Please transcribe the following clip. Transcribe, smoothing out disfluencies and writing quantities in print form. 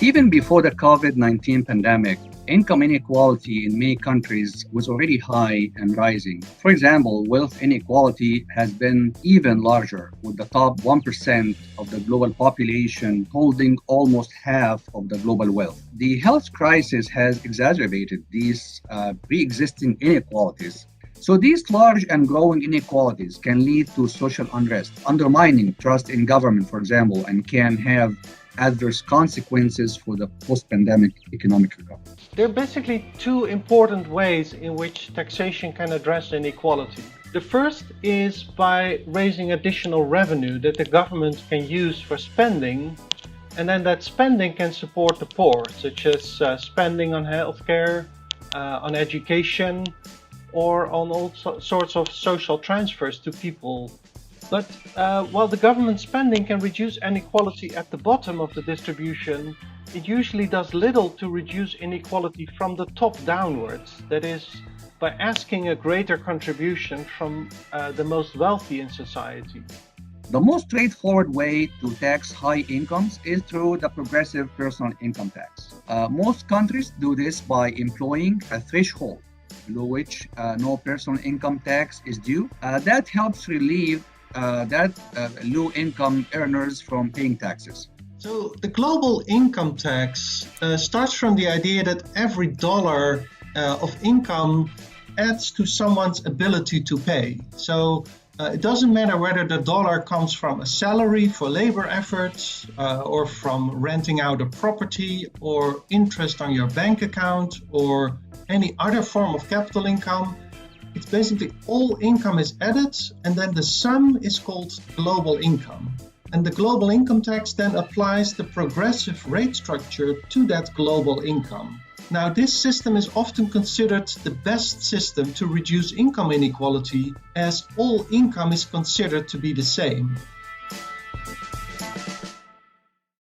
Even before the COVID-19 pandemic, income inequality in many countries was already high and rising. For example, wealth inequality has been even larger, with the top 1% of the global population holding almost half of the global wealth. The health crisis has exacerbated these pre-existing inequalities. So these large and growing inequalities can lead to social unrest, undermining trust in government, for example, and can have adverse consequences for the post-pandemic economic recovery. There are basically two important ways in which taxation can address inequality. The first is by raising additional revenue that the government can use for spending, and then that spending can support the poor, such as spending on healthcare, on education, or on all sorts of social transfers to people. But while the government spending can reduce inequality at the bottom of the distribution, it usually does little to reduce inequality from the top downwards. That is, by asking a greater contribution from the most wealthy in society. The most straightforward way to tax high incomes is through the progressive personal income tax. Most countries do this by employing a threshold below which no personal income tax is due. That helps relieve low-income earners from paying taxes. So the global income tax starts from the idea that every dollar of income adds to someone's ability to pay. So it doesn't matter whether the dollar comes from a salary for labor efforts or from renting out a property or interest on your bank account or any other form of capital income. It's basically all income is added, and then the sum is called global income. And the global income tax then applies the progressive rate structure to that global income. Now, this system is often considered the best system to reduce income inequality, as all income is considered to be the same.